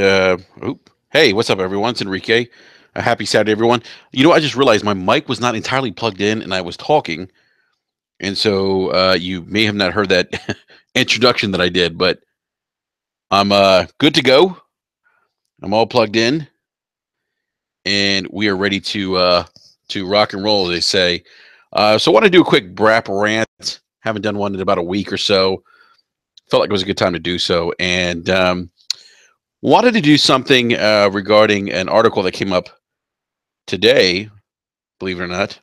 Hey, what's up, everyone? It's Enrique. A happy Saturday, everyone. I just realized my mic was not entirely plugged in, and I was talking, and so you may have not heard that introduction that I did, but I'm good to go. I'm all plugged in, and we are ready to rock and roll, as they say. So I want to do a quick BRAP rant. Haven't done one in about a week or so. Felt like it was a good time to do so, and wanted to do something regarding an article that came up today, believe it or not,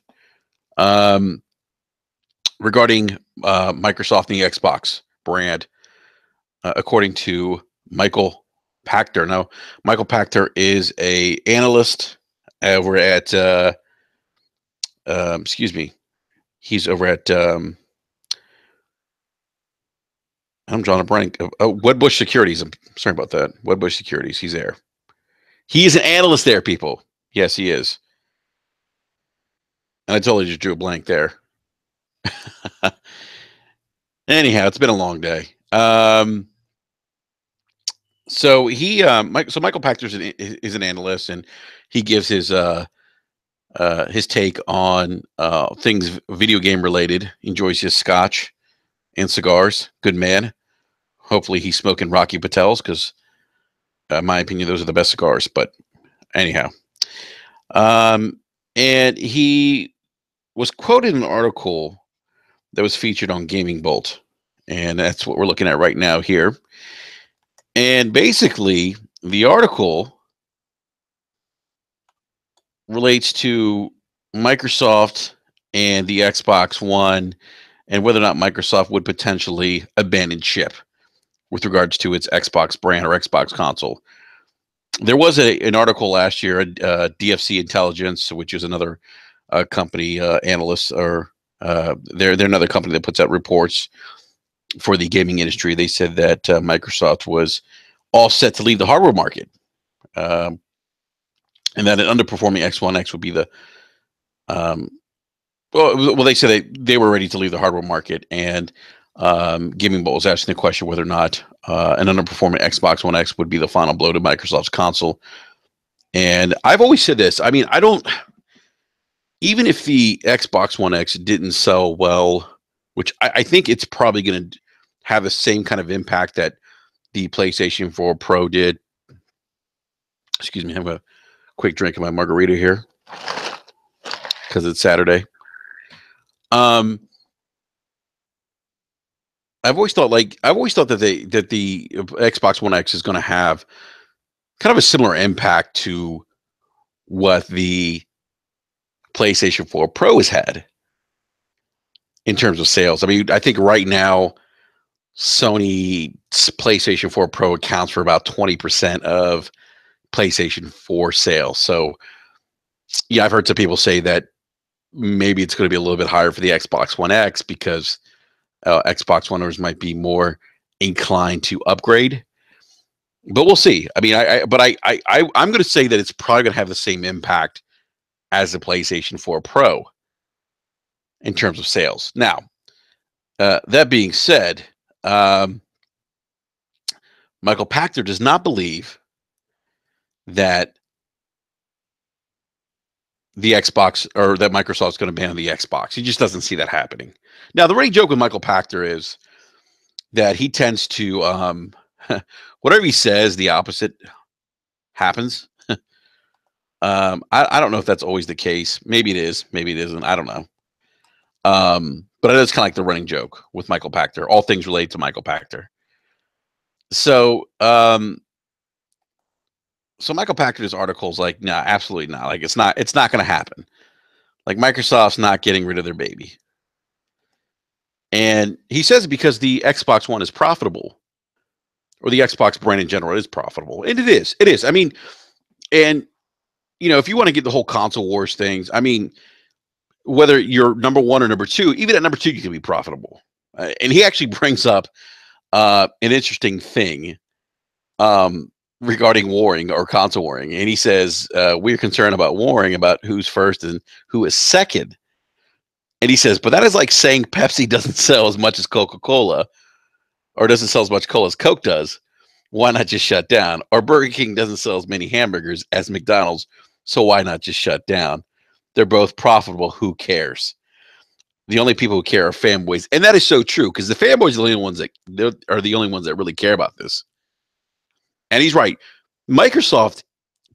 um, regarding Microsoft and the Xbox brand, according to Michael Pachter. Now, Michael Pachter is a analyst over at, excuse me, he's over at, I'm drawing a blank. Wedbush Securities. I'm sorry about that. Wedbush Securities. He's there. He is an analyst there, people. Yes, he is. And I totally just drew a blank there. Anyhow, it's been a long day. So Michael Pachter is an analyst, and he gives his take on things video game related. Enjoys his scotch and cigars. Good man. Hopefully, he's smoking Rocky Patel's because, in my opinion, those are the best cigars. But anyhow, and he was quoted in an article that was featured on Gaming Bolt, and that's what we're looking at right now here. And basically, the article relates to Microsoft and the Xbox One and whether or not Microsoft would potentially abandon ship with regards to its Xbox brand or Xbox console. There was an article last year, DFC Intelligence, which is another company analyst, or they're another company that puts out reports for the gaming industry. They said that Microsoft was all set to leave the hardware market, and that an underperforming X1X would be the well, they said they were ready to leave the hardware market, and Gaming Bolt was asking the question whether or not an underperforming Xbox One X would be the final blow to Microsoft's console. And I've always said this. I mean, I don't. Even if the Xbox One X didn't sell well, which I think it's probably going to have the same kind of impact that the PlayStation 4 Pro did. Excuse me, have a quick drink of my margarita here because it's Saturday. I've always thought that the Xbox One X is going to have kind of a similar impact to what the PlayStation 4 Pro has had in terms of sales. I mean, I think right now Sony's PlayStation 4 Pro accounts for about 20% of PlayStation 4 sales. So, yeah, I've heard some people say that maybe it's going to be a little bit higher for the Xbox One X because Xbox One owners might be more inclined to upgrade. But we'll see. I mean, I'm going to say that it's probably going to have the same impact as the PlayStation 4 Pro in terms of sales. Now, that being said, Michael Pachter does not believe that the Xbox or that Microsoft's going to ban the Xbox. He just doesn't see that happening. Now, the running joke with Michael Pachter is that he tends to, whatever he says, the opposite happens. I don't know if that's always the case. Maybe it is. Maybe it isn't. I don't know. But it is kind of like the running joke with Michael Pachter. All things related to Michael Pachter. So, so Michael Pachter's article is like, no, absolutely not. Like, it's not going to happen. Like, Microsoft's not getting rid of their baby. And he says because the Xbox One is profitable, or the Xbox brand in general is profitable. And it is. It is. I mean, and, if you want to get the whole console wars things, I mean, whether you're number one or number two, even at number two, you can be profitable. And he actually brings up an interesting thing regarding warring or console warring. And he says, we're concerned about warring, about who's first and who is second. And he says, but that is like saying Pepsi doesn't sell as much as Coca-Cola, or doesn't sell as much cola as Coke does. Why not just shut down? Or Burger King doesn't sell as many hamburgers as McDonald's, so why not just shut down? They're both profitable. Who cares? The only people who care are fanboys, and that is so true because the fanboys are the only ones that are the only ones that really care about this. And he's right. Microsoft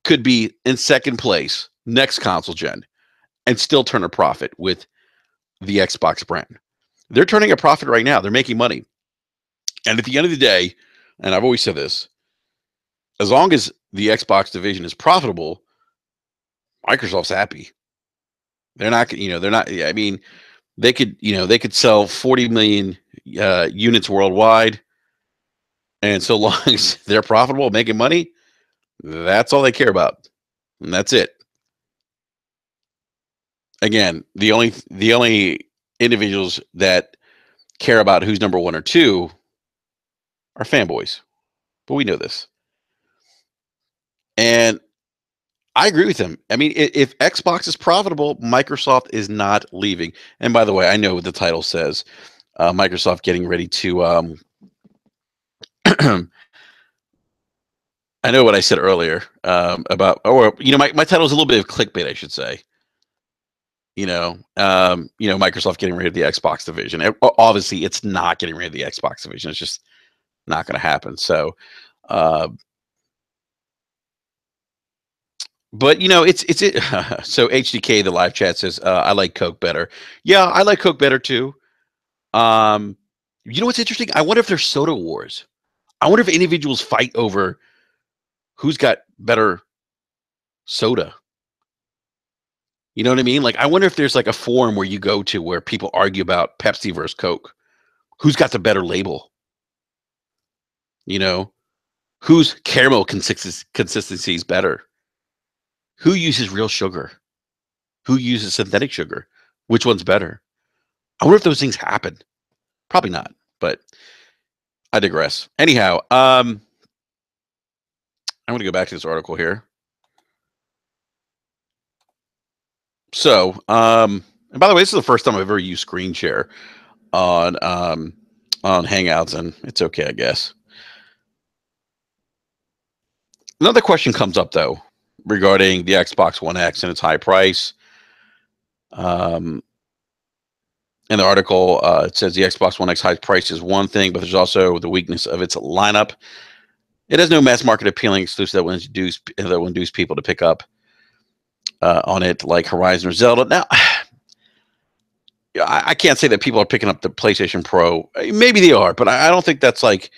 could be in second place next console gen and still turn a profit with the Xbox brand. They're turning a profit right now. They're making money. And at the end of the day, and I've always said this, as long as the Xbox division is profitable, Microsoft's happy. They're not, they're not. I mean, they could sell 40 million units worldwide, and so long as they're profitable, making money, that's all they care about, and that's it. Again, the only individuals that care about who's number one or two are fanboys, but we know this, and I agree with him. I mean, if Xbox is profitable, Microsoft is not leaving. And by the way, I know what the title says. Microsoft getting ready to. I know what I said earlier about, or my title is a little bit of clickbait, I should say. Microsoft getting rid of the Xbox division. Obviously, it's not getting rid of the Xbox division. It's just not going to happen. So, uh, but it's it. So HDK, the live chat says, I like Coke better. Yeah, I like Coke better too. Um, you know what's interesting? I wonder if there's soda wars. I wonder if individuals fight over who's got better soda. You know what I mean? Like, I wonder if there's like a forum where you go to where people argue about Pepsi versus Coke. Who's got the better label? You know, whose caramel consistency is better? Who uses real sugar? Who uses synthetic sugar? Which one's better? I wonder if those things happen. Probably not, but I digress. Anyhow, I'm going to go back to this article here. So, and by the way, this is the first time I've ever used screen share on Hangouts, and it's okay, I guess. Another question comes up though regarding the Xbox One X and its high price. Um, in the article, it says the Xbox One X high price is one thing, but there's also the weakness of its lineup. It has no mass market appealing exclusive that will induce people to pick up on it like Horizon or Zelda. Now, I can't say that people are picking up the PlayStation Pro. Maybe they are, but I don't think that's like.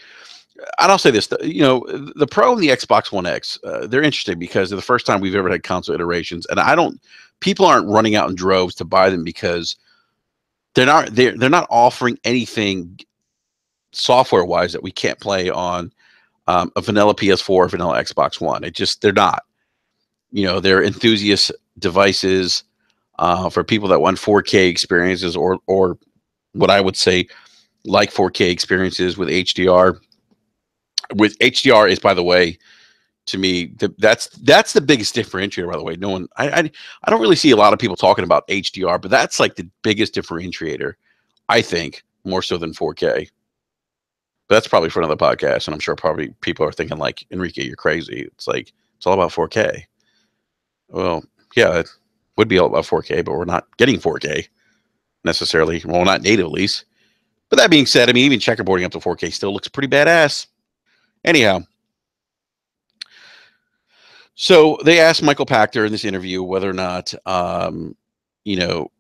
I don't say this. The Pro and the Xbox One X, they're interesting because they're the first time we've ever had console iterations, and I don't. People aren't running out in droves to buy them because they're not offering anything software wise that we can't play on a vanilla PS4 or vanilla Xbox One. They're not. They're enthusiast devices for people that want 4K experiences or what I would say like 4K experiences with HDR. With HDR is, by the way, to me, that's the biggest differentiator. By the way, no one, I don't really see a lot of people talking about HDR, but that's like the biggest differentiator, I think, more so than 4K. But that's probably for another podcast, and I'm sure probably people are thinking like, Enrique, you're crazy. It's like it's all about 4K. Well, yeah, it would be all about 4K, but we're not getting 4K necessarily. Well, not native at least. But that being said, I mean, even checkerboarding up to 4K still looks pretty badass. Anyhow, so they asked Michael Pachter in this interview whether or not, you know,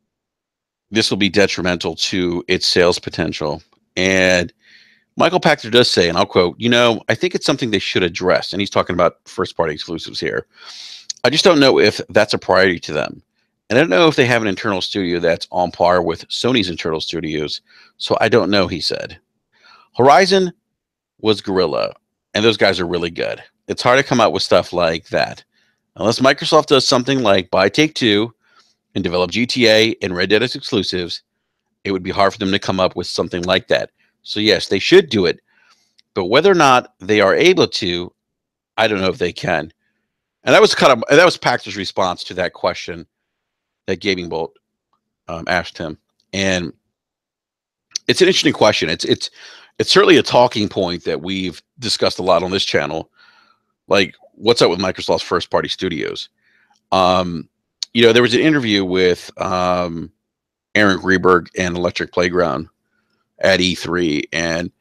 this will be detrimental to its sales potential. And Michael Pachter does say, and I'll quote, I think it's something they should address. And he's talking about first party exclusives here. I just don't know if that's a priority to them. And I don't know if they have an internal studio that's on par with Sony's internal studios. So I don't know, he said. Horizon was Guerrilla, and those guys are really good. It's hard to come out with stuff like that. Unless Microsoft does something like buy Take-Two and develop GTA and Red Dead as exclusives, it would be hard for them to come up with something like that. So yes, they should do it. But whether or not they are able to, I don't know if they can. And that was Pachter's response to that question that Gaming Bolt asked him. And it's an interesting question. it's certainly a talking point that we've discussed a lot on this channel. Like, what's up with Microsoft's first party studios? Um, there was an interview with Aaron Greenberg and Electric Playground at E3, and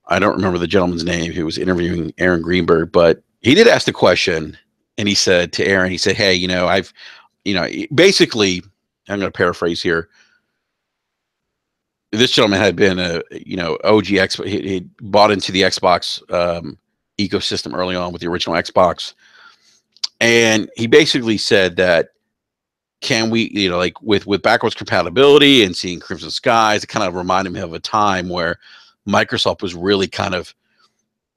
I don't remember the gentleman's name who was interviewing Aaron Greenberg, but he did ask the question, and he said to Aaron, he said, "Hey, basically, I'm going to paraphrase here. This gentleman had been a OG X. He bought into the Xbox ecosystem early on with the original Xbox, and he basically said that can we, like with backwards compatibility and seeing Crimson Skies, it kind of reminded me of a time where Microsoft was really kind of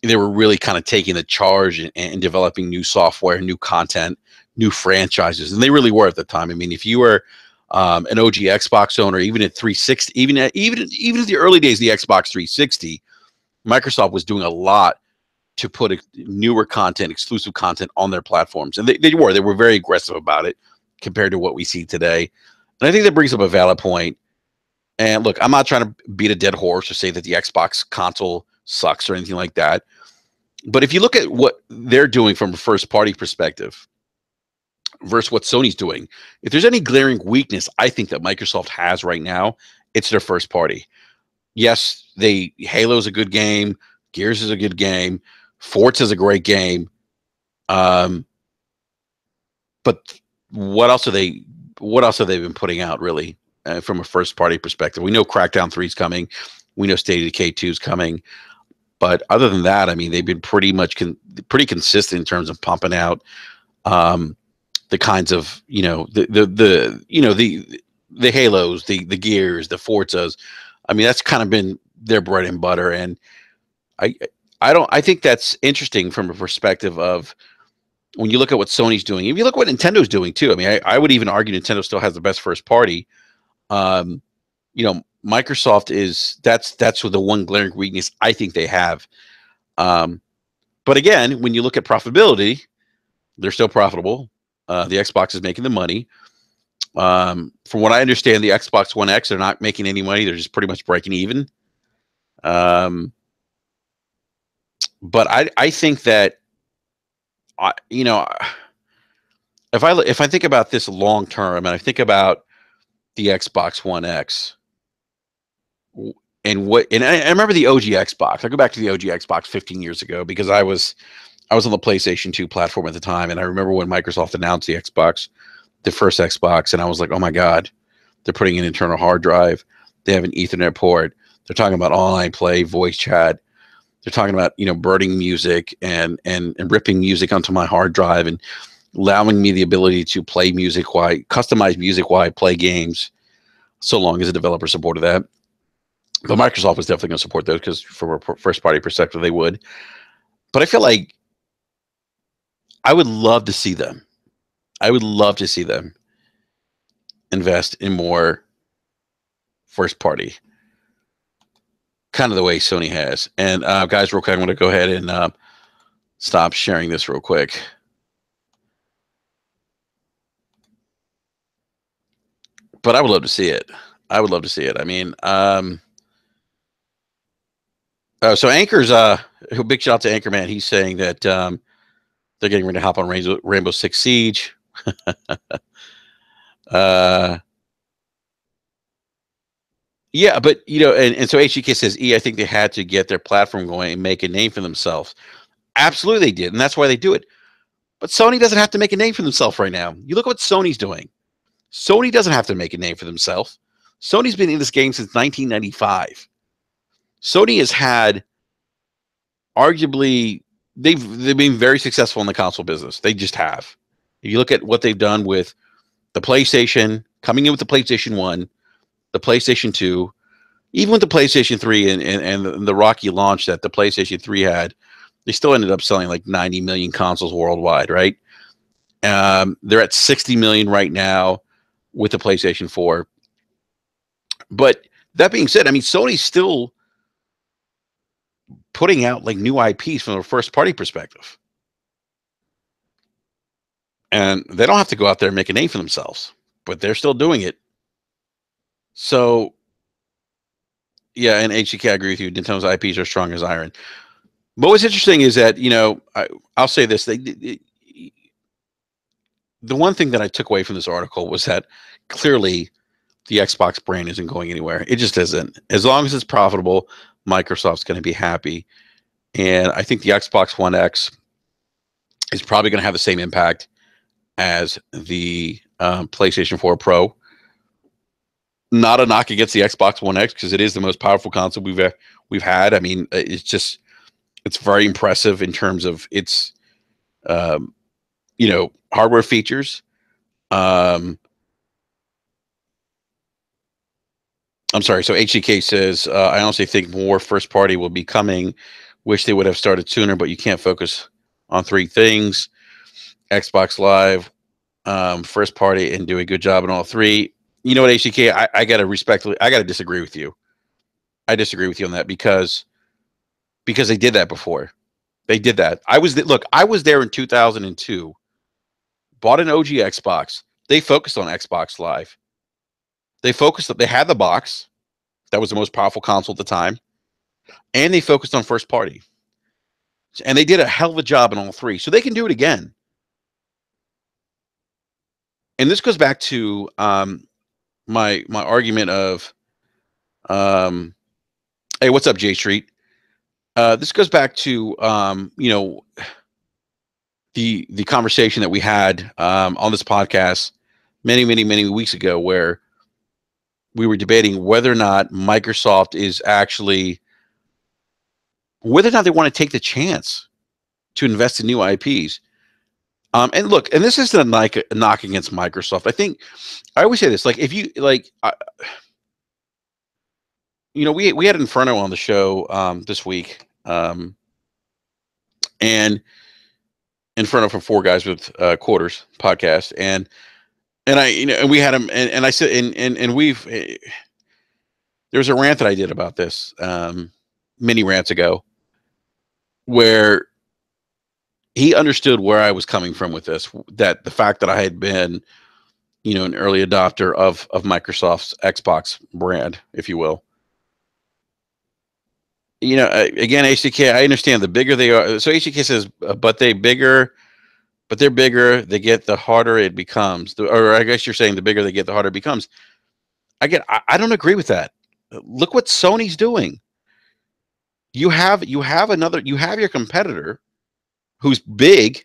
they were really kind of taking the charge and developing new software, new content, new franchises, and they really were at the time. I mean, if you were an OG Xbox owner, even at 360, even at the early days of the Xbox 360, Microsoft was doing a lot to put newer content, exclusive content on their platforms, and they were very aggressive about it compared to what we see today. And I think that brings up a valid point. And look, I'm not trying to beat a dead horse or say that the Xbox console sucks or anything like that. But if you look at what they're doing from a first party perspective versus what Sony's doing, if there's any glaring weakness I think that Microsoft has right now, it's their first party. Yes, Halo's a good game, Gears is a good game, Forza's a great game. But what else have they been putting out really from a first party perspective? We know Crackdown 3 is coming. We know State of Decay 2 is coming. But other than that, I mean, they've been pretty pretty consistent in terms of pumping out the kinds of, the Halos, the Gears, the Forzas. I mean, that's kind of been their bread and butter. And I think that's interesting from a perspective of when you look at what Sony's doing. If you look at what Nintendo's doing too, I mean, I would even argue Nintendo still has the best first party. Microsoft that's the one glaring weakness I think they have. But again, when you look at profitability, they're still profitable. The Xbox is making the money. From what I understand, the Xbox One X, they're not making any money. They're just pretty much breaking even. But I think that if I think about this long term, and I think about the Xbox One X, and I remember the OG Xbox. I go back to the OG Xbox 15 years ago because I was on the PlayStation 2 platform at the time, and I remember when Microsoft announced the first Xbox, and I was like, oh my God, they're putting an internal hard drive. They have an Ethernet port. They're talking about online play, voice chat. They're talking about burning music and ripping music onto my hard drive and allowing me the ability to play music customize music while I play games, so long as the developer supported that. But Microsoft was definitely going to support those because from a first party perspective, they would. But I feel like I would love to see them. I would love to see them invest in more first party, kind of the way Sony has. And guys, real quick, I'm going to go ahead and stop sharing this real quick. But I would love to see it. I would love to see it. I mean, so Anchor's big shout out to Anchorman. He's saying that they're getting ready to hop on Rainbow Six Siege. Yeah, but and so HGK says, I think they had to get their platform going and make a name for themselves. Absolutely, they did, and that's why they do it. But Sony doesn't have to make a name for themselves right now. You look at what Sony's doing. Sony doesn't have to make a name for themselves. Sony's been in this game since 1995. Sony has had arguably they've been very successful in the console business. They just have. If you look at what they've done with the PlayStation, coming in with the PlayStation 1, the PlayStation 2, even with the PlayStation 3 and the rocky launch that the PlayStation 3 had, they still ended up selling like 90 million consoles worldwide, right? They're at 60 million right now with the PlayStation 4. But that being said, I mean, Sony's still putting out like new IPs from a first party perspective. And they don't have to go out there and make a name for themselves, but they're still doing it. So Yeah, and HCK, I agree with you. Nintendo's IPs are strong as iron. But what's interesting is that I'll say this: the one thing that I took away from this article was that clearly the Xbox brand isn't going anywhere. It just isn't. As long as it's profitable, Microsoft's going to be happy. And I think the Xbox One X is probably going to have the same impact as the PlayStation 4 Pro. Not a knock against the Xbox One X because it is the most powerful console we've had. I mean, it's very impressive in terms of its um, hardware features. Um, I'm sorry. So HDK says, I honestly think more first party will be coming. Wish they would have started sooner, but you can't focus on three things: Xbox Live, first party, and do a good job in all three. You know what, HDK? I gotta respectfully, I gotta disagree with you. I disagree with you on that because they did that before. They did that. I was there in 2002. Bought an OG Xbox. They focused on Xbox Live. They had the box. That was the most powerful console at the time. And they focused on first party. And they did a hell of a job in all three. So they can do it again. And this goes back to my argument of hey, what's up, J Street? This goes back to the conversation that we had on this podcast many weeks ago, where we were debating whether or not Microsoft is actually whether or not they want to take the chance to invest in new IPs. And look, and this isn't a knock against Microsoft. I think I always say this: like, if you like, we had Inferno on the show this week, and Inferno from Four Guys with Quarters podcast, and and we had him, and I said, and we've there was a rant that I did about this many rants ago, where he understood where I was coming from with this. That the fact that I had been, an early adopter of Microsoft's Xbox brand, if you will. Again, HDK, I understand the bigger they are. So HDK says, but they're bigger. They get the harder it becomes. Or I guess you're saying the bigger they get, the harder it becomes. I don't agree with that. Look what Sony's doing. You have your competitor who's big,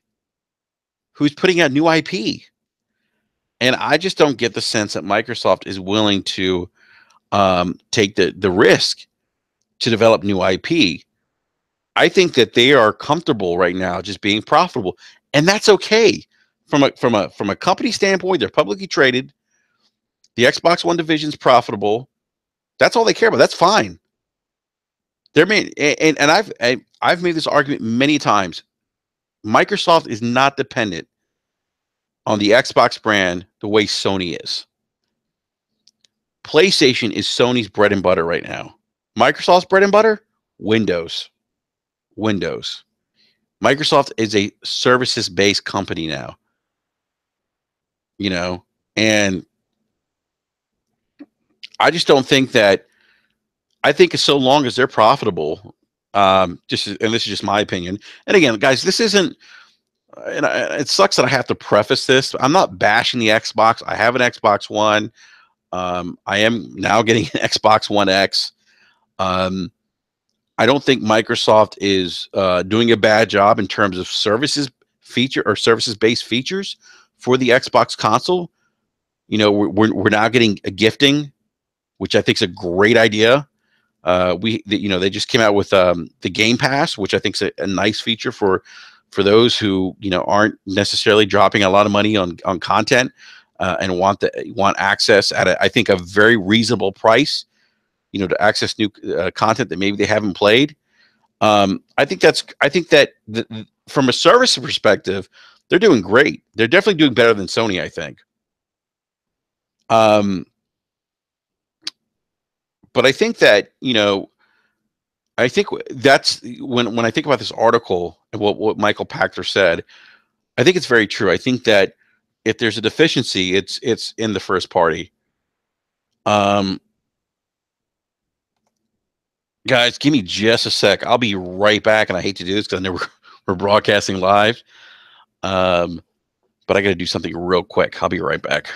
who's putting out new IP. And I just don't get the sense that Microsoft is willing to take the risk to develop new IP. I think that they are comfortable right now just being profitable, and that's okay. From a company standpoint, they're publicly traded. The Xbox One division's profitable. That's all they care about. That's fine. They're made, and I've made this argument many times. Microsoft is not dependent on the Xbox brand the way Sony is. PlayStation is Sony's bread and butter right now. Microsoft's bread and butter, Windows. Microsoft is a services-based company now. And I just don't think that. I think so long as they're profitable, and this is just my opinion. And again, guys, this isn't. And it sucks that I have to preface this. I'm not bashing the Xbox. I have an Xbox One. I am now getting an Xbox One X. I don't think Microsoft is doing a bad job in terms of services-based features for the Xbox console. We're now getting a gifting, which I think is a great idea. They just came out with the Game Pass, which I think is a nice feature for those who aren't necessarily dropping a lot of money on content and want access at I think a very reasonable price. To access new content that maybe they haven't played. I think that from a service perspective, they're doing great. They're definitely doing better than Sony, I think. But I think that I think that's when I think about this article and what Michael Pachter said. I think it's very true. I think that if there's a deficiency, it's in the first party. Guys, give me just a sec. I'll be right back, and I hate to do this because I know we're broadcasting live, um, but I got to do something real quick. I'll be right back.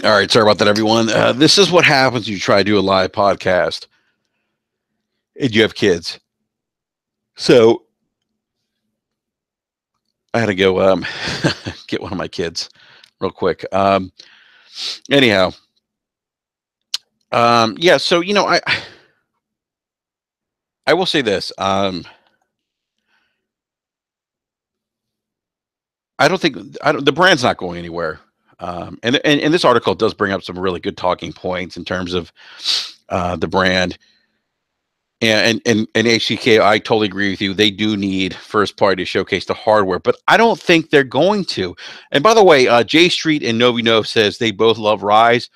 All right, sorry about that, everyone. This is what happens when you try to do a live podcast and you have kids. So I had to go get one of my kids real quick. Anyhow, yeah. So I will say this. I don't think the brand's not going anywhere. And this article does bring up some really good talking points in terms of the brand. And HCK, I totally agree with you. They do need first party to showcase the hardware, but I don't think they're going to. And by the way, J Street and Novinov says they both love Rise.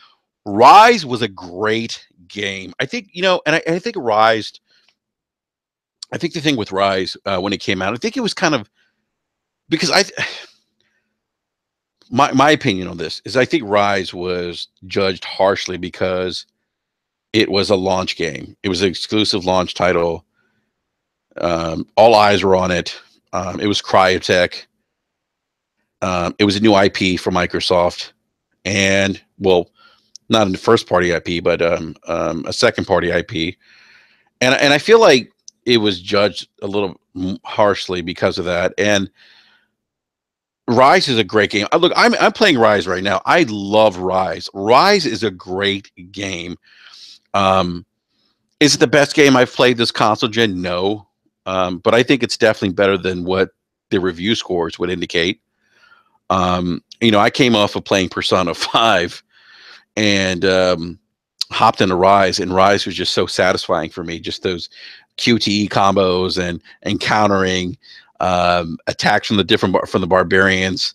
Rise was a great game. I think, and I think Rise, I think the thing with Rise when it came out, I think it was kind of because my opinion on this is I think Rise was judged harshly because it was a launch game. It was an exclusive launch title. All eyes were on it. It was Cryotech. It was a new IP for Microsoft, and well, not a first party IP, but a second party IP. And I feel like it was judged a little harshly because of that. And Rise is a great game. Look, I'm playing Rise right now. I love Rise. Rise is a great game. Um, is it the best game I've played this console gen? No, but I think it's definitely better than what the review scores would indicate. I came off of playing Persona 5 and hopped into Rise, and Rise was just so satisfying for me. Just those QTE combos and countering attacks from from the barbarians.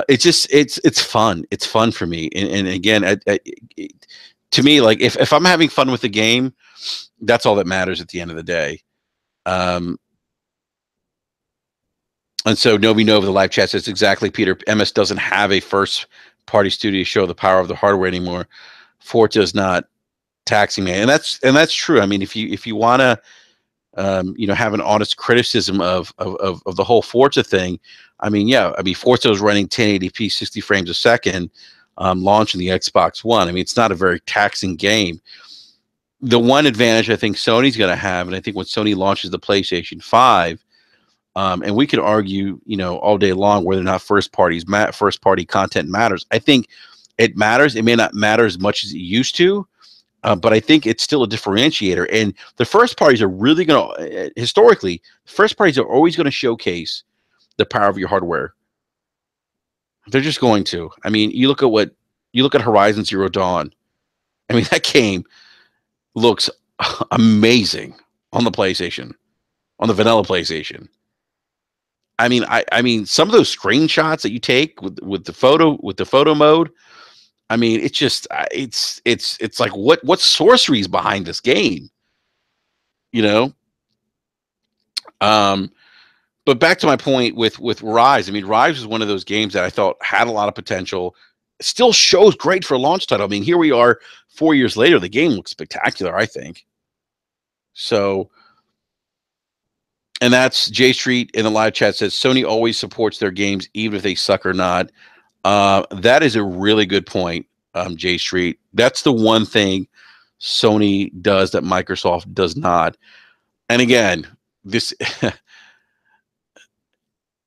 It's fun. It's fun for me. And again, to me, like if I'm having fun with the game, that's all that matters at the end of the day. Um, and so Novi Nova, the live chat says exactly, Peter. MS doesn't have a first party studio to show the power of the hardware anymore. Forza is not taxing me, and that's true. I mean, if you want to have an honest criticism of the whole Forza thing, I mean, yeah, I mean Forza is running 1080p 60 frames a second, launching the Xbox One. I mean, it's not a very taxing game. The one advantage I think Sony's going to have, and I think when Sony launches the PlayStation 5, and we could argue, all day long whether or not first party content matters. I think it matters. It may not matter as much as it used to, but I think it's still a differentiator. And the first parties are really going to, historically, first parties are always going to showcase the power of your hardware. They're just going to. I mean, you look at Horizon Zero Dawn. I mean, that game looks amazing on the PlayStation, on the vanilla PlayStation. I mean, some of those screenshots that you take with the photo mode. I mean, it's just it's like what sorcery is behind this game, you know? Um, but back to my point with Rise. I mean, Rise was one of those games that I thought had a lot of potential. Still shows great for a launch title. I mean, here we are 4 years later. The game looks spectacular, I think. So, and that's J Street in the live chat says Sony always supports their games, even if they suck or not. That is a really good point. J Street. That's the one thing Sony does that Microsoft does not. And again, this,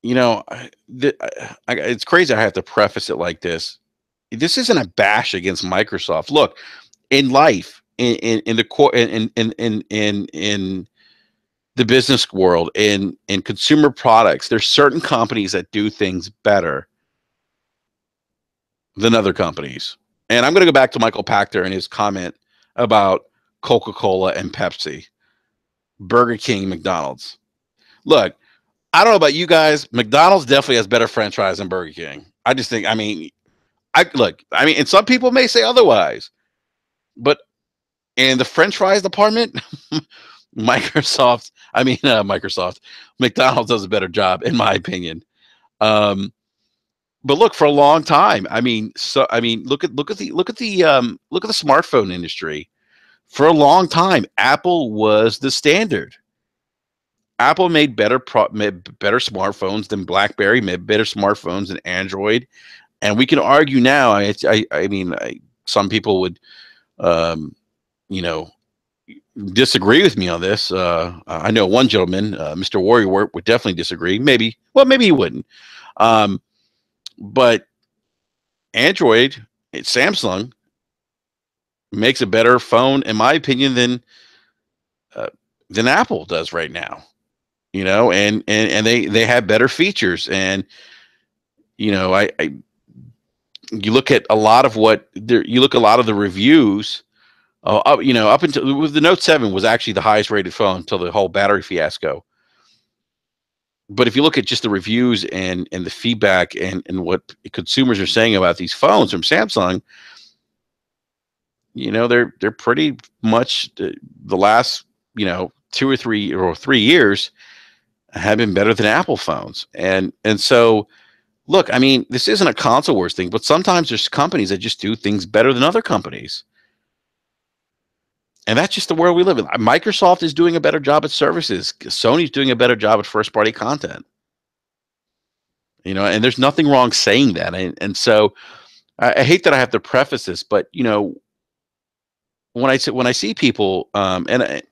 you know, it's crazy. I have to preface it like this. This isn't a bash against Microsoft. Look, in life, in the core, in the business world, in consumer products, there's certain companies that do things better than other companies. And I'm going to go back to Michael Pachter and his comment about Coca-Cola and Pepsi, Burger King, McDonald's. Look, I don't know about you guys. McDonald's definitely has better French fries than Burger King. I just think, I mean, and some people may say otherwise, but in the French fries department, McDonald's does a better job, in my opinion. But look, for a long time, look at the smartphone industry. For a long time, Apple was the standard. Apple made better smartphones than BlackBerry, made better smartphones than Android, and we can argue now. Some people would, you know, disagree with me on this. I know one gentleman, Mr. Warrior, would definitely disagree. Maybe he wouldn't. But Android, Samsung, makes a better phone, in my opinion, than Apple does right now. You know, and they have better features, and you know, you look at a lot of the reviews. Up until the Note 7 was actually the highest rated phone until the whole battery fiasco. But if you look at just the reviews and the feedback and what consumers are saying about these phones from Samsung, you know, they're pretty much the last, 2 or 3 years have been better than Apple phones. And so, look, I mean, this isn't a console wars thing, but sometimes there's companies that just do things better than other companies. And that's just the world we live in. Microsoft is doing a better job at services. Sony's doing a better job at first-party content. You know, and there's nothing wrong saying that. And so I hate that I have to preface this, but, you know, when I see people, when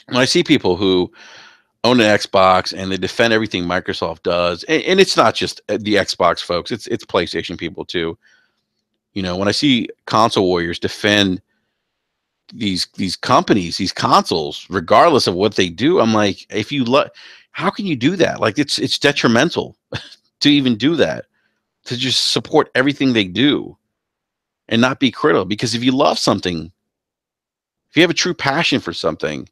I see people who own an Xbox and they defend everything Microsoft does, and it's not just the Xbox folks, it's PlayStation people too. You know, when I see console warriors defend these companies, these consoles, regardless of what they do, I'm like, how can you do that? Like, it's detrimental to even do that, to just support everything they do and not be critical. Because if you love something, if you have a true passion for something,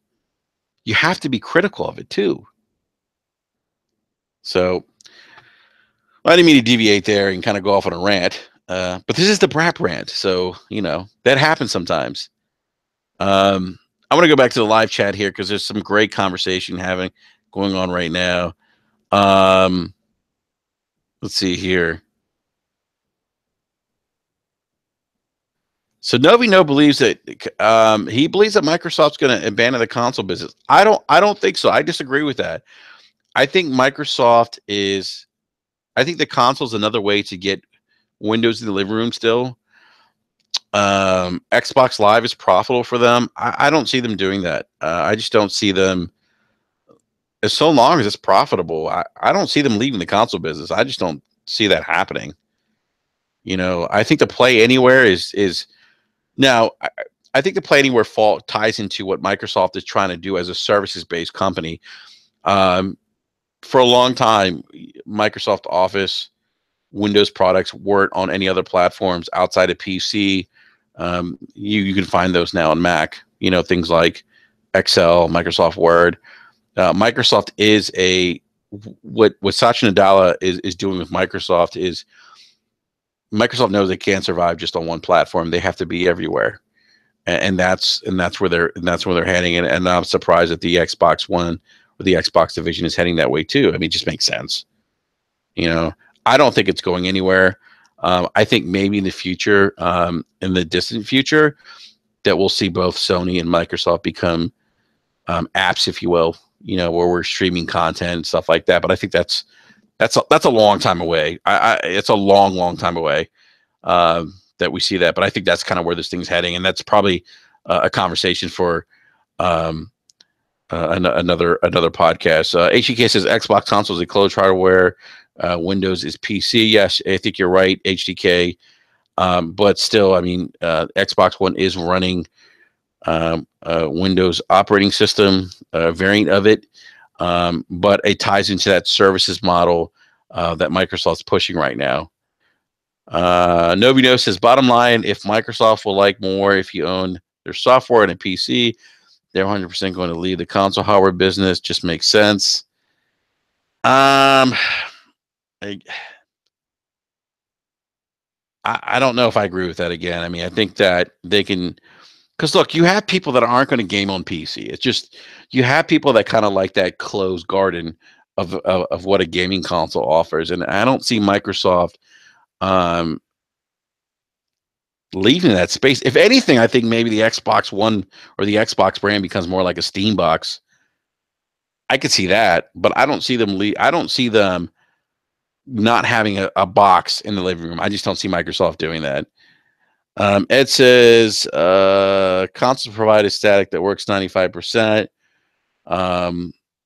you have to be critical of it too. So I didn't mean to deviate there and kind of go off on a rant, but this is the BRAP rant, so you know that happens sometimes. I want to go back to the live chat here because there's some great conversation going on right now. Let's see here. So Novino believes that he believes that Microsoft's going to abandon the console business. I don't think so. I disagree with that. I think I think the console is another way to get Windows in the living room still. Xbox Live is profitable for them. I don't see them doing that. I just don't see them. As so long as it's profitable, I don't see them leaving the console business. I just don't see that happening. You know, I think the Play Anywhere is now. I think the Play Anywhere fault ties into what Microsoft is trying to do as a services-based company. For a long time, Microsoft Office, Windows products weren't on any other platforms outside of PC. You can find those now on Mac. You know, things like Excel, Microsoft Word. Microsoft is what Satya Nadella is doing with Microsoft is Microsoft knows they can't survive just on one platform. They have to be everywhere, and that's where they're heading. And I'm surprised that the Xbox One or the Xbox division is heading that way too. I mean, it just makes sense. You know, I don't think it's going anywhere. I think maybe in the future, in the distant future, that we'll see both Sony and Microsoft become apps, if you will. You know, where we're streaming content and stuff like that. But I think that's a long time away. It's a long time away. that we see that. But I think that's kind of where this thing's heading, and that's probably a conversation for um, another podcast. HDK says Xbox consoles is closed hardware, Windows is PC. Yes, I think you're right, HDK. But still, I mean, Xbox One is running Windows operating system variant of it, but it ties into that services model that Microsoft's pushing right now. Novino says, bottom line, if Microsoft will like more if you own their software and a PC, they're 100% going to leave the console hardware business. Just makes sense. I don't know if I agree with that again. I mean, I think that they can, because look, you have people that aren't going to game on PC. It's just you have people that kind of like that closed garden of what a gaming console offers, and I don't see Microsoft um, leaving that space. If anything, I think maybe the Xbox One or the Xbox brand becomes more like a Steam box. I could see that, but I don't see them I don't see them not having a box in the living room. I just don't see Microsoft doing that. Ed says console provide a static that works 95%.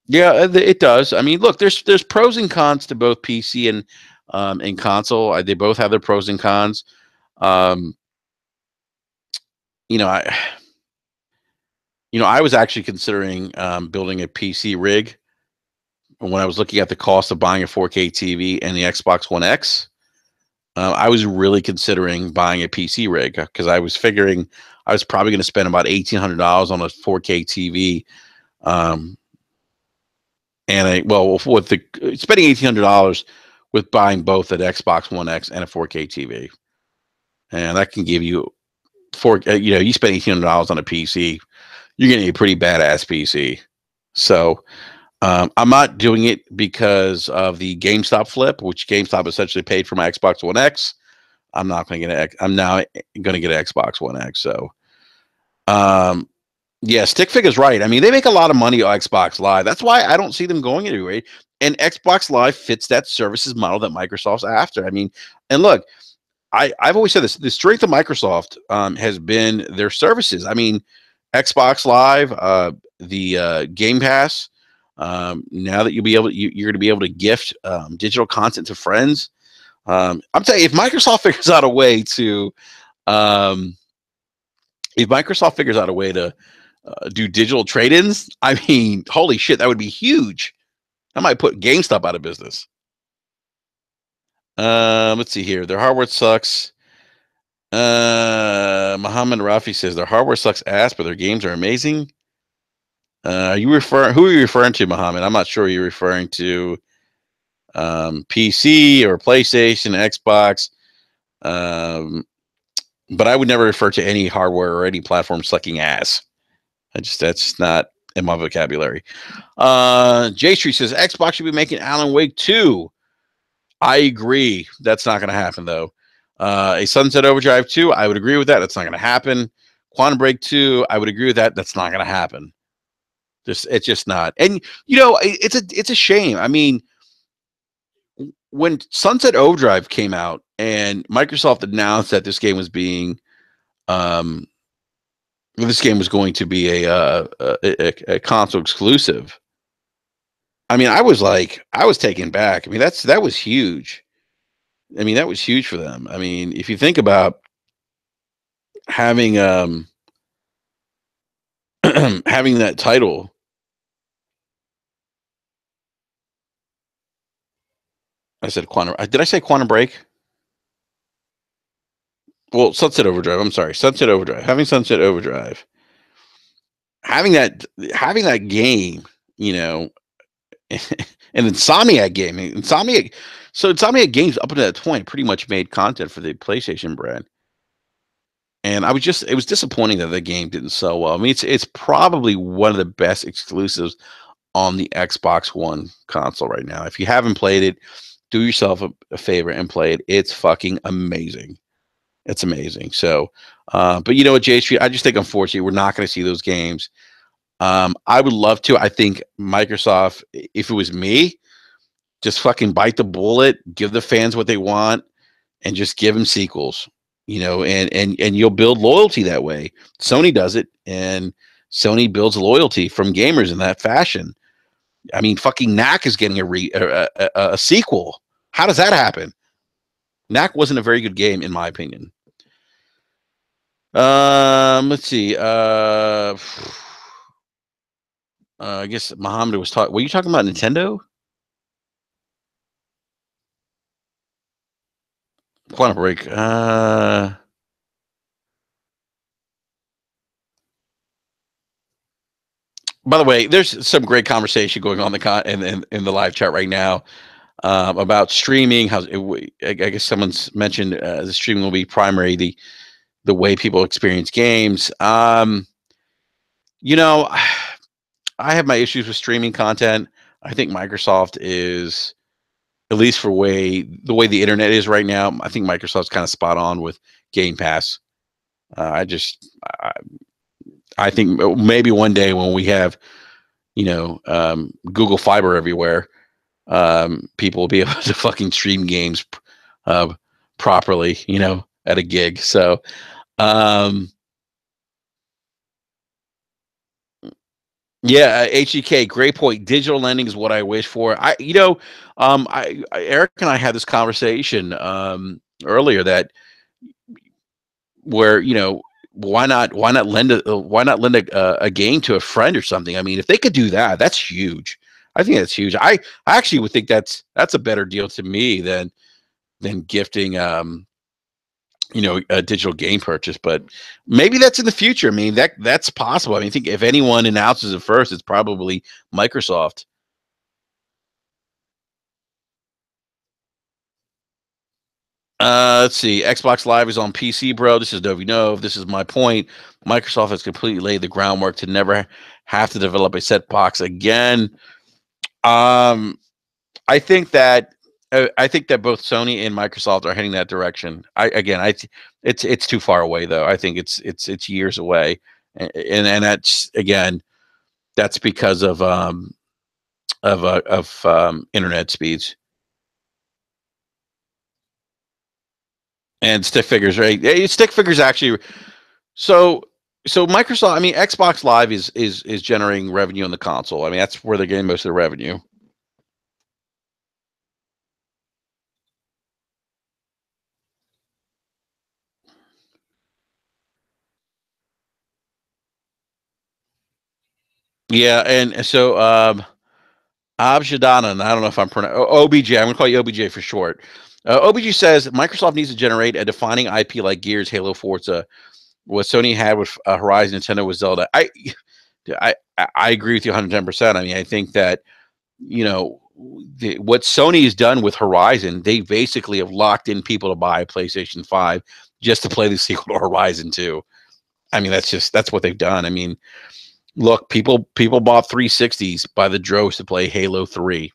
Yeah, it does. I mean, look, there's pros and cons to both PC and console. They both have their pros and cons. Um, you know, I I was actually considering building a PC rig when I was looking at the cost of buying a 4K TV and the Xbox One X. I was really considering buying a PC rig because I was figuring I was probably going to spend about $1,800 on a 4K TV. And with the spending $1,800 with buying both an Xbox One X and a 4K TV, and that can give you you spend $1,800 on a PC, you're getting a pretty badass PC. So I'm not doing it because of the GameStop flip, which GameStop essentially paid for my Xbox One X. I'm not going to get I'm now going to get an Xbox One X. So, yeah, Stickfigure's right. I mean, they make a lot of money on Xbox Live. That's why I don't see them going anywhere. And Xbox Live fits that services model that Microsoft's after. I mean, and look, I've always said this: the strength of Microsoft has been their services. I mean, Xbox Live, the Game Pass. Now that you're going to be able to gift digital content to friends. I'm telling you, if Microsoft figures out a way to, do digital trade-ins, I mean, holy shit, that would be huge. I might put GameStop out of business. Let's see here. Their hardware sucks. Muhammad Rafi says their hardware sucks ass, but their games are amazing. Who are you referring to, Muhammad? I'm not sure you're referring to PC or PlayStation, Xbox. But I would never refer to any hardware or any platform sucking ass. That's not in my vocabulary. J Street says Xbox should be making Alan Wake 2. I agree. That's not going to happen, though. A Sunset Overdrive 2, I would agree with that. That's not going to happen. Quantum Break 2, I would agree with that. That's not going to happen. It's just not. And it's a shame. I mean, when Sunset Overdrive came out and Microsoft announced that this game was going to be a console exclusive. I mean, I was taken back. I mean, that was huge. I mean, that was huge for them. I mean, if you think about having having that title. I said Quantum. Did I say Quantum Break? Well, Sunset Overdrive. I'm sorry, Sunset Overdrive. Having Sunset Overdrive, having that game, an Insomniac game. Insomniac Games up until that point pretty much made content for the PlayStation brand, and it was disappointing that the game didn't sell well. I mean, it's probably one of the best exclusives on the Xbox One console right now. If you haven't played it, do yourself a favor and play it. It's fucking amazing. It's amazing. So, but you know what, J Street? I just think, unfortunately, we're not going to see those games. I would love to. I think Microsoft, if it was me, just fucking bite the bullet, give the fans what they want, and just give them sequels. and you'll build loyalty that way. Sony does it, and Sony builds loyalty from gamers in that fashion. I mean, fucking Knack is getting a sequel. How does that happen? Knack wasn't a very good game, in my opinion. Let's see. I guess Muhammad was talking. Were you talking about Nintendo? Quantum Break. By the way, there's some great conversation going on in the live chat right now about streaming. I guess someone's mentioned the streaming will be primary the way people experience games. You know, I have my issues with streaming content. I think Microsoft is, at least for the way the internet is right now, I think Microsoft's kind of spot on with Game Pass. I just I think maybe one day when we have Google Fiber everywhere, people will be able to fucking stream games uh, properly, at a gig. So, um, yeah, HEK, great point. Digital lending is what I wish for. Eric and I had this conversation earlier that where why not lend a game to a friend or something. I mean, if they could do that, that's huge. I think that's huge. I actually would think that's a better deal to me than gifting a digital game purchase. But maybe that's in the future. I mean, that's possible. I mean, I think if anyone announces it first, it's probably Microsoft. Let's see. Xbox Live is on PC, bro. This is Novi Nov. This is my point. Microsoft has completely laid the groundwork to never have to develop a set box again. Um, I think that both Sony and Microsoft are heading that direction. It's too far away though. I think it's years away, and that's because of internet speeds and stick figures, right? Stick figures actually. So so Microsoft, I mean, Xbox Live is generating revenue on the console. I mean, that's where they're getting most of the revenue. Yeah, and so Abshadana, and I don't know if I'm pronouncing OBJ. I'm going to call you OBJ for short. OBJ says Microsoft needs to generate a defining IP like Gears, Halo, Forza. What Sony had with Horizon, Nintendo with Zelda. I agree with you 110%. I mean, I think that what Sony has done with Horizon, they basically have locked in people to buy a PlayStation 5 just to play the sequel to Horizon 2. I mean, that's what they've done. I mean, look, people bought 360s by the droves to play Halo 3.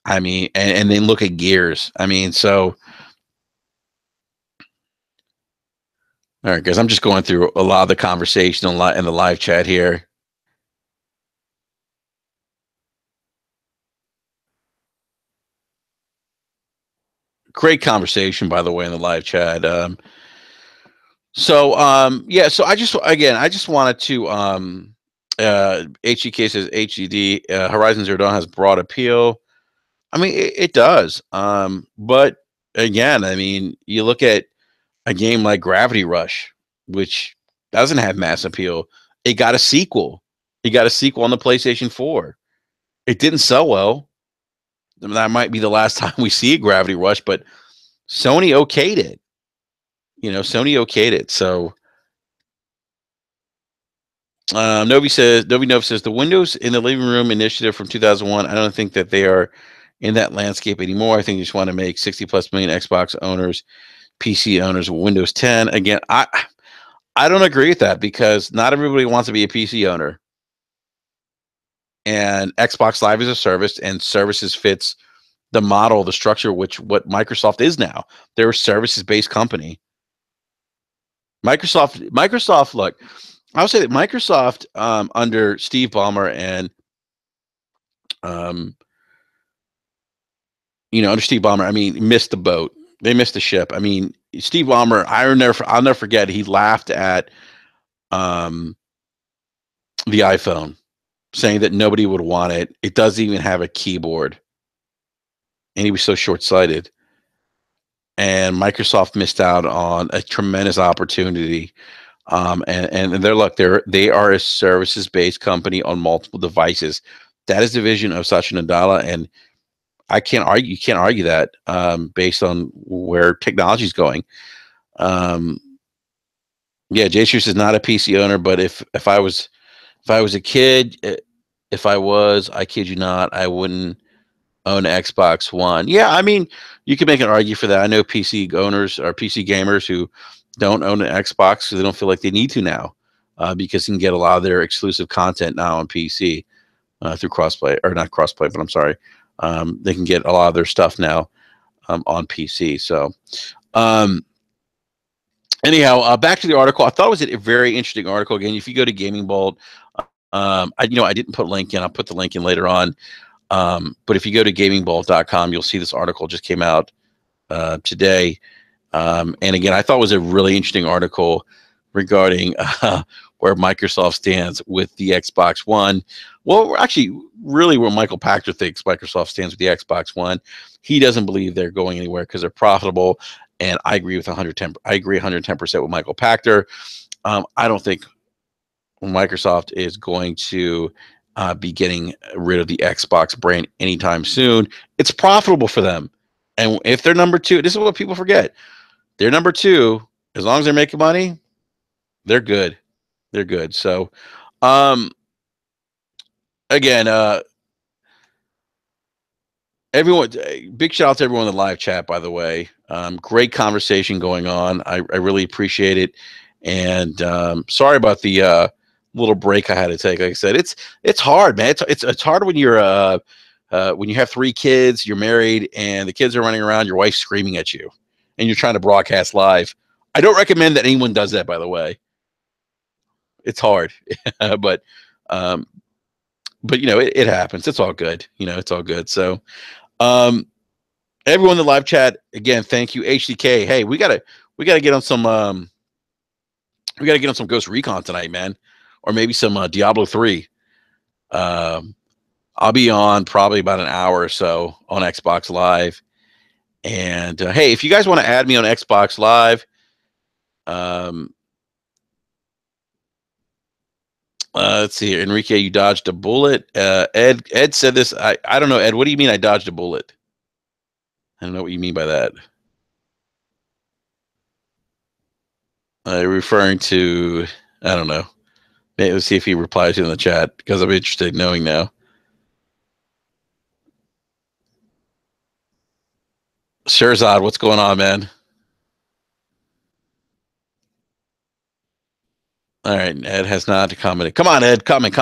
I mean, and then look at Gears. I mean, so all right, guys, I'm just going through a lot of the conversation in the live chat here. Great conversation, by the way, in the live chat. Yeah, so I just wanted to HEK says HED Horizon Zero Dawn has broad appeal. I mean, it does. But again, I mean, you look at a game like Gravity Rush, which doesn't have mass appeal. It got a sequel. It got a sequel on the PlayStation 4. It didn't sell well. That might be the last time we see Gravity Rush, but Sony okayed it. Sony okayed it. So Novi Nov says the Windows in the living room initiative from 2001. I don't think that they are in that landscape anymore. I think they just want to make 60 plus million Xbox owners, PC owners, Windows 10. Again, I don't agree with that because not everybody wants to be a PC owner. And Xbox Live is a service, and services fits the model, the structure, what Microsoft is now. They're a services based company. Microsoft, look, I would say that Microsoft under Steve Ballmer and um, under Steve Ballmer, I mean, missed the boat. They missed the ship. I mean, Steve Ballmer, I'll never forget. He laughed at um, the iPhone, saying that nobody would want it. It doesn't even have a keyboard, and he was so short sighted. And Microsoft missed out on a tremendous opportunity. And they are a services based company on multiple devices. That is the vision of Satya Nadella, and I can't argue. You can't argue that based on where technology is going. Um, yeah, Jesus is not a PC owner, but if I was a kid, if I was, I kid you not, I wouldn't own an Xbox One. Yeah, I mean, you can make an argument for that. I know PC owners or PC gamers who don't own an Xbox because they don't feel like they need to now, because you can get a lot of their exclusive content now on PC through crossplay, or not crossplay, but I'm sorry, they can get a lot of their stuff now on PC. So, um, anyhow, back to the article. I thought it was a very interesting article. Again, if you go to Gaming Bolt, I didn't put a link in. I'll put the link in later on. But if you go to gamingbolt.com, you'll see this article just came out today. And again, I thought it was a really interesting article regarding where Microsoft stands with the Xbox One. Well, actually, really where Michael Pachter thinks Microsoft stands with the Xbox One. He doesn't believe they're going anywhere because they're profitable. And I agree with 110. I agree 110% with Michael Pachter. I don't think Microsoft is going to be getting rid of the Xbox brand anytime soon. It's profitable for them. And if they're number two, this is what people forget. They're number two. As long as they're making money, they're good. They're good. So, um, again, everyone, big shout out to everyone in the live chat, by the way. Great conversation going on. I really appreciate it. And sorry about the little break I had to take. Like I said, it's hard, man. It's hard when you have 3 kids, you're married, and the kids are running around, your wife's screaming at you, and you're trying to broadcast live. I don't recommend that anyone does that, by the way. It's hard, but um, it happens. It's all good. It's all good. So, um, everyone in the live chat, again, thank you, HDK. Hey, we gotta get on some Ghost Recon tonight, man, or maybe some Diablo 3. Um, I'll be on probably about an hour or so on Xbox Live. And hey, if you guys want to add me on Xbox Live, um, let's see here. Enrique, you dodged a bullet. Ed said this. I don't know, Ed. What do you mean I dodged a bullet? I don't know what you mean by that. Referring to, I don't know. Let's see if he replies in the chat because I'm interested in knowing now. Sherzad, what's going on, man? All right, Ed has not commented. Come on, Ed, comment.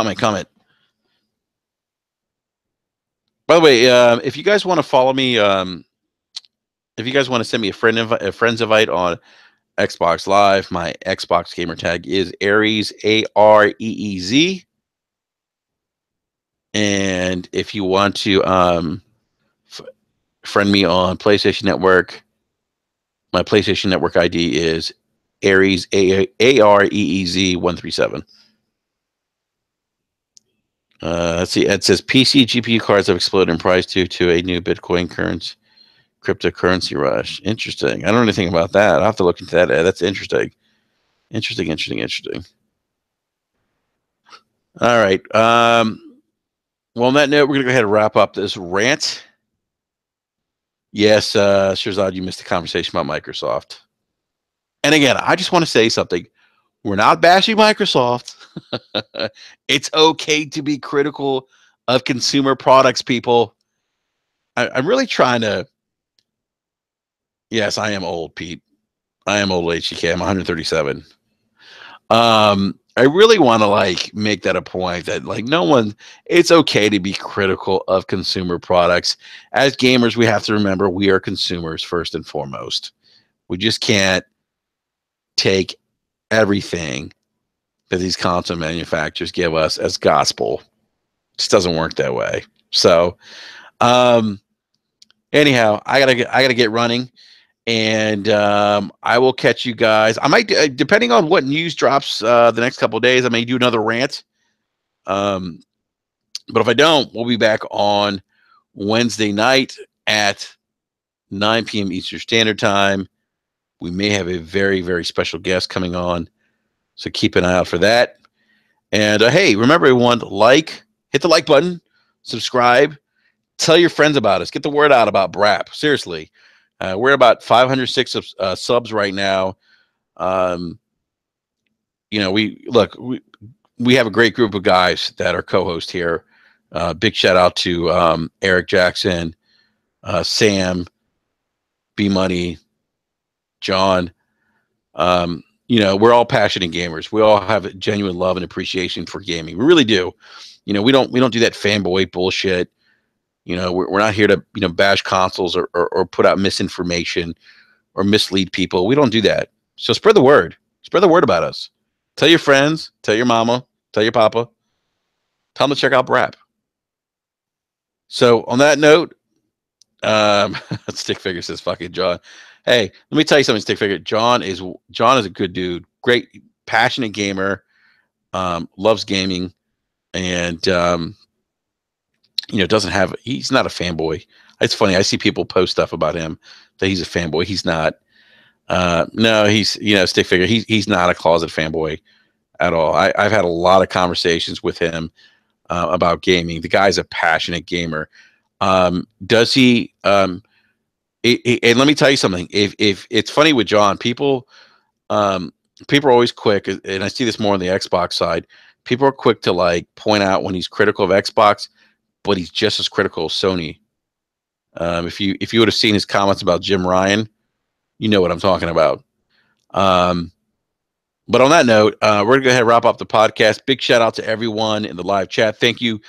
By the way, if you guys want to follow me, if you guys want to send me a friend's invite on Xbox Live, my Xbox gamer tag is Aries, Areez. And if you want to friend me on PlayStation Network, my PlayStation Network ID is Aries, Areez 137. Let's see. Ed says PC GPU cards have exploded in price due to a new Bitcoin cryptocurrency rush. Interesting. I don't know anything about that. I'll have to look into that, Ed. That's interesting. Interesting. All right. Well, on that note, we're going to go ahead and wrap up this rant. Yes, Shirzad, you missed the conversation about Microsoft. And again, I just want to say something. We're not bashing Microsoft. It's okay to be critical of consumer products, people. I'm really trying to. Yes, I am old, Pete. I am old HDK. I'm 137. I really want to make that a point that no one. It's okay to be critical of consumer products. As gamers, we have to remember we are consumers first and foremost. We just can't take everything that these console manufacturers give us as gospel. It just doesn't work that way. So, anyhow, I gotta get running, And I will catch you guys. I might, depending on what news drops the next couple of days, I may do another rant. But if I don't, we'll be back on Wednesday night at 9 p.m. Eastern Standard Time. We may have a very, very special guest coming on, so keep an eye out for that. And hey, remember everyone, hit the like button, subscribe, tell your friends about us, get the word out about BRAP. Seriously, we're about 506 subs right now. We have a great group of guys that are co-hosts here. Big shout out to Eric Jackson, Sam, B Money, John. We're all passionate gamers. We all have a genuine love and appreciation for gaming. We really do. We don't do that fanboy bullshit. We're not here to bash consoles or put out misinformation or mislead people. We don't do that. So spread the word. Spread the word about us. Tell your friends. Tell your mama. Tell your papa. Tell them to check out BRAP. So on that note, Stick Figure says, "Fucking John." Hey, let me tell you something, Stick Figure. John is a good dude. Great, passionate gamer. Loves gaming, and he's not a fanboy. It's funny. I see people post stuff about him that he's a fanboy. He's not. No, he's Stick Figure. He's not a closet fanboy at all. I've had a lot of conversations with him about gaming. The guy's a passionate gamer. Does he? And let me tell you something. If it's funny with John, people are always quick, and I see this more on the Xbox side. People are quick to point out when he's critical of Xbox, but he's just as critical of Sony. If you would have seen his comments about Jim Ryan, you know what I'm talking about. But on that note, we're gonna go ahead and wrap up the podcast. Big shout out to everyone in the live chat. Thank you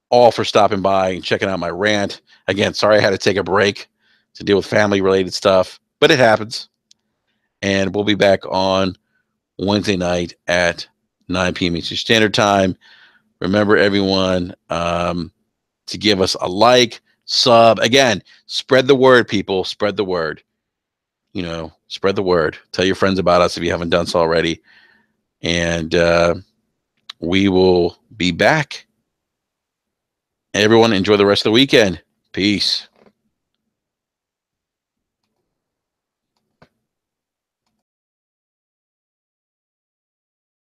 all for stopping by and checking out my rant. Again, sorry I had to take a break to deal with family related stuff, but it happens. And we'll be back on Wednesday night at 9 p.m. Eastern Standard Time. Remember, everyone, to give us a like, sub. Again, spread the word, people. Spread the word. Spread the word. Tell your friends about us if you haven't done so already. And we will be back. Everyone, enjoy the rest of the weekend. Peace.